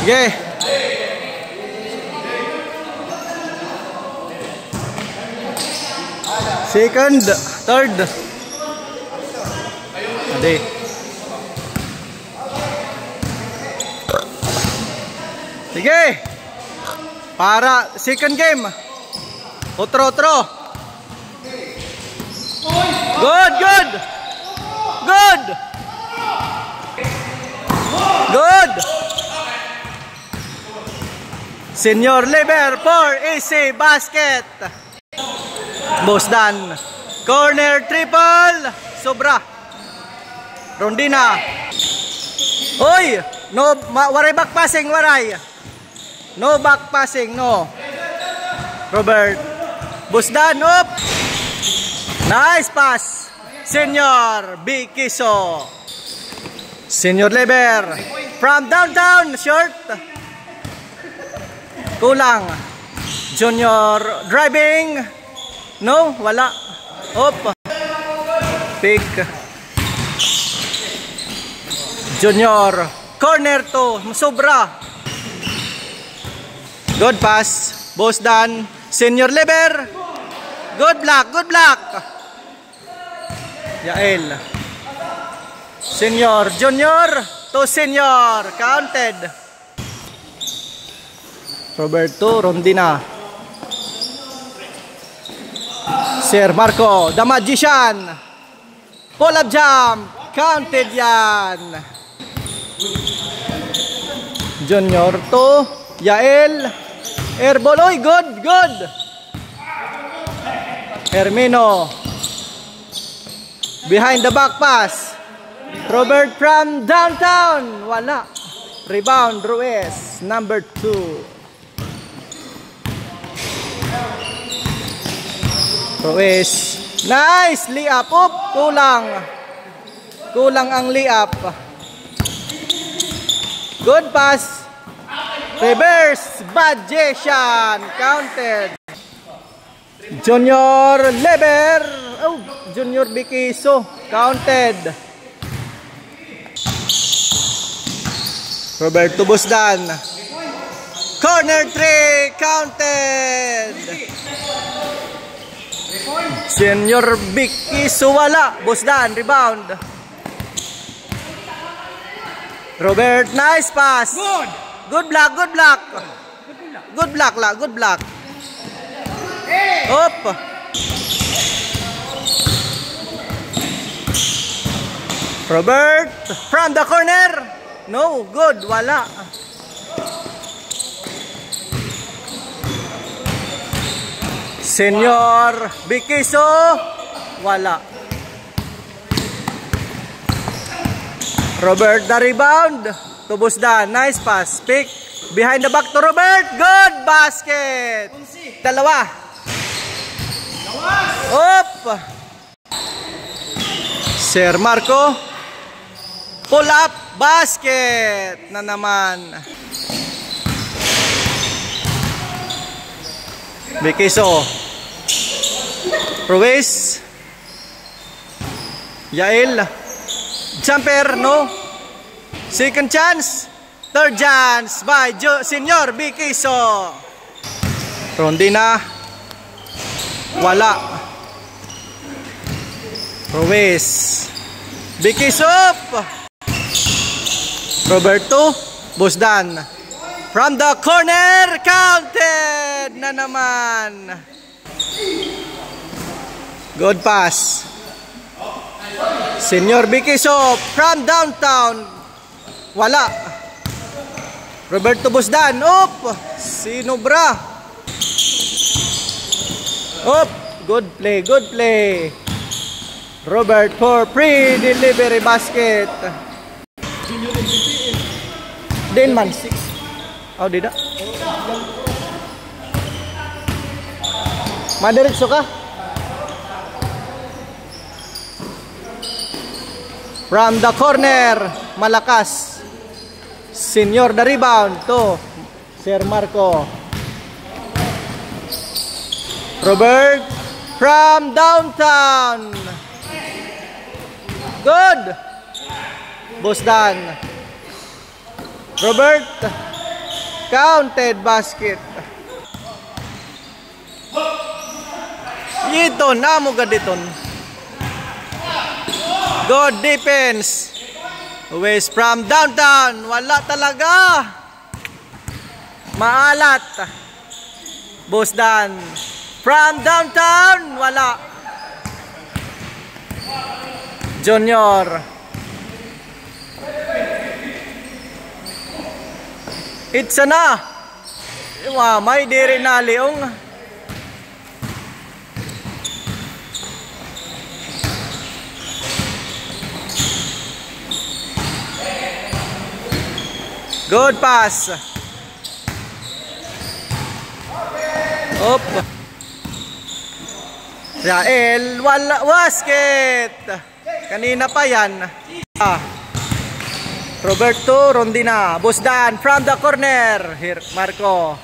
Sige. Second, third. Ade. Sige. Para second game. Otro. Good. Senior Liber for easy basket. Boss Dan. Corner triple. Sobra. Rondina. Hoy, no waray back passing, waray. No back passing, no. Robert. Boss Dan up. Nice pass. Senior Bikiso. Senior Liber from downtown, short. Kulang. Junior driving. No, wala. Up. Pick. Junior. Corner to. Sobra. Good pass. Boss Dan. Senior Liber. Good block. Yael. Senior. Junior to senior. Counted. Roberto Rondina. Sir Marco, the magician. Pull up jump. Counted yan. Junior to Yael. Airball. Oy, good. Hermino. Behind the back pass. Robert from downtown. Wala. Rebound Ruiz. Number 2. Ruiz. Nice layup. Kulang ang layup. Good pass. Reverse magician. Counted. Junior Liber. Oh, Junior Bikiso. Counted. Roberto Busdan. Corner 3. Counted. Senior Bikiso wala. Busdan. Rebound. Robert. Nice pass. Good block. Good block. Up. Robert from the corner. No, good. Wala. Senior Bikiso. Wala. Robert the rebound. Tubos Dan. Nice pass. Pick. Behind the back to Robert. Good basket. Dalawa. Up. Sir Marco. Pull up. Basket. Na naman. Bikiso. Ruiz. Yael. Jumper. No. Second chance. Third chance by Senior Bikiso. Rondina. Wala. Ruiz. Bikiso. Roberto Busdan. From the corner. Counted na naman. Good pass. Senior Bikiso from downtown. Wala. Roberto Busdan. Up. Sinubra. Up. Good play. Robert for pre-delivery basket. Denman 6. Oh, di da. Madiretso ka. From the corner, malakas. Senior the rebound to Sir Marco. Robert from downtown. Good. Busdan. Robert Counted basket. Yiton, amo gaditon. Good defense. West from downtown. Wala talaga. Maalat. Bosdan. From downtown. Wala. Junior. It's na. Wow, may diri na Leong. Good pass. Up. Yael, wala basket. Kanina pa yan. Roberto Rondina. Bosdan from the corner. Here, Marco.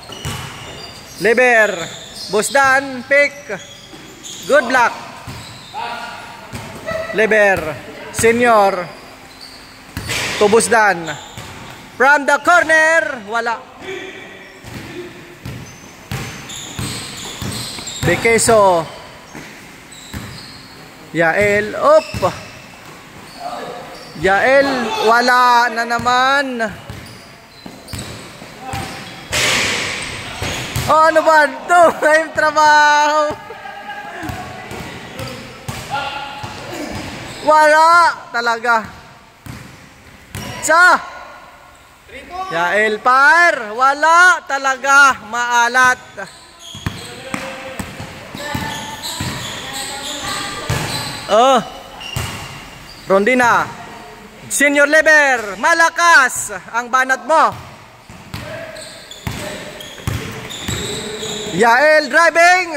Leber. Bosdan, pick. Good luck. Leber. Senior. To Bosdan. From the corner, wala. Bekeso. Yael, up. Yael, wala na naman. Oh, ano ba? Ito, may trabaho. Wala talaga. Sa Yael par, wala talaga, maalat. Oh. Rondina. Senior Leber, malakas ang banat mo. Yael driving.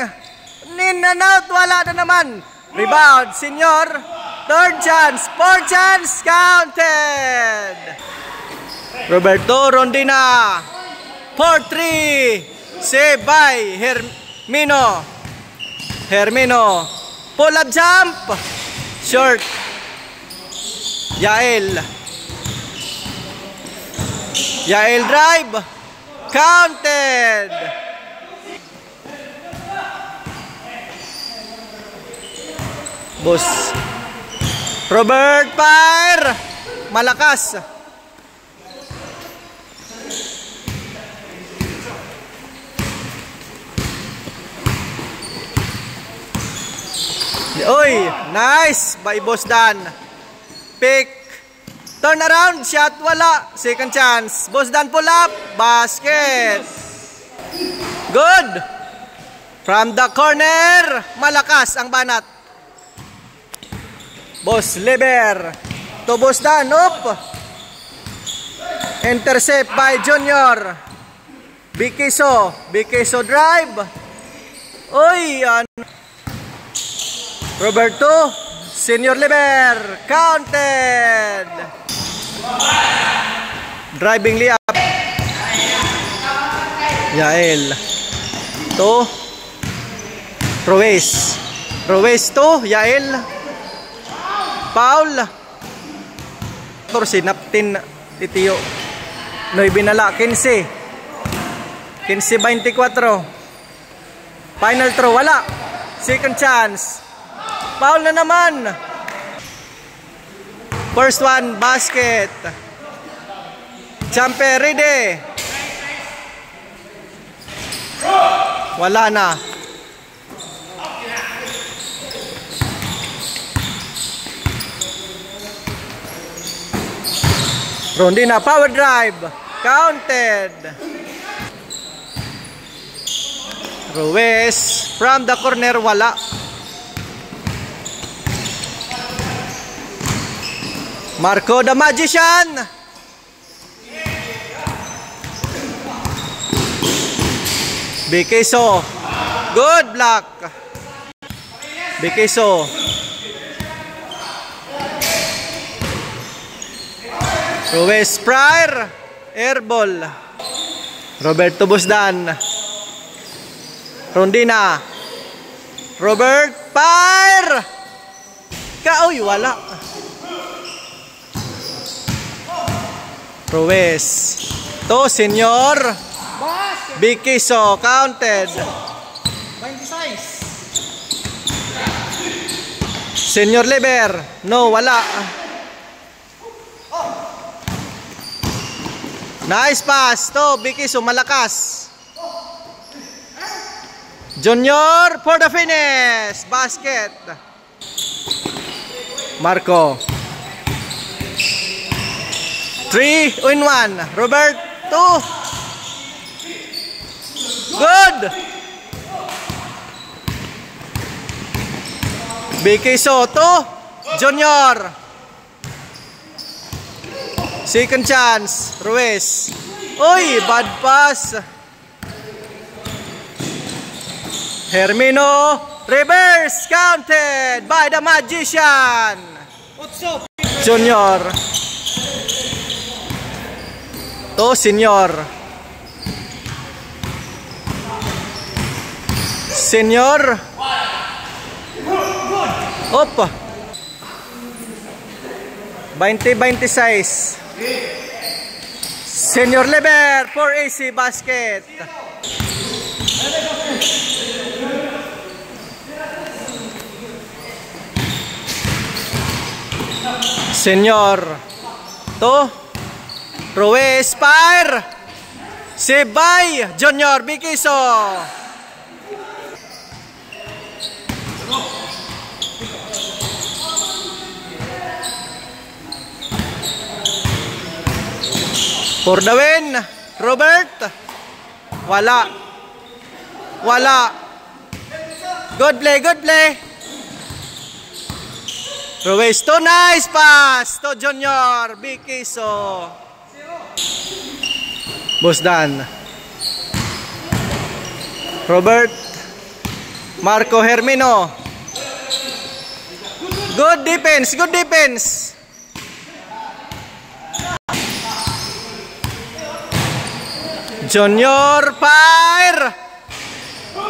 In and out, wala na naman. Rebound, Senior. Third chance, fourth chance, counted. Roberto Rondina. 4-3. Save by Hermino. Hermino. Pull up jump. Short. Yael. Yael drive. Counted. Boss. Robert fire. Malakas. Oy, nice by Bosdan. Pick. Turn around, shot wala. Second chance. Bosdan pull up, basket. Good. From the corner, malakas ang banat. Boss Leber. To Bosdan, up. Intercept by Junior. Bekeso. Bekeso drive. Oy, Roberto, Senior Leber, counted. Driving layup. Yael. To Ruiz. Ruiz to Yael. Foul. Torsi naptin titiyo. Noy binala 15. 15-24. Final throw wala. Second chance. Foul na naman. First one, basket. Jumper ready. Wala na. Rondina, power drive. Counted. Ruiz from the corner, wala. Marco the Magician. Bekeso. Good block. Bekeso. Ruiz Pryor. Airball. Roberto Bosdan. Rondina. Robert Pryor. Uy, wala. Ruiz. To Senior. Big Kiso, counted. 26. Senior Lever, no, wala. Nice pass to Big Kiso, malakas. Junior for the finish. Basket. Marco. 3 in 1. Robert, 2. Good. Vicky Soto, Junior. Second chance, Ruiz. Uy, bad pass. Hermino, reverse, counted by the Magician. Junior. To Senior. Senior. Opa. 20-26. Senior Lever for AC Basket. Senior. To Ruiz, fire. Sibay, Junior, Bikiso. For the win, Robert. Wala. Wala. Good play, good play. Ruiz to, nice pass to Junior, Bikiso. Bosdan. Robert. Marco Hermino. Good defense, good defense. Junior, fire.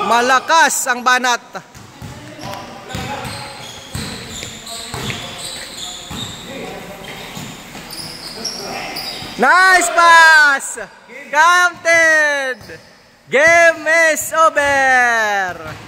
Malakas ang banat. Nice pass. Counted. Game is over.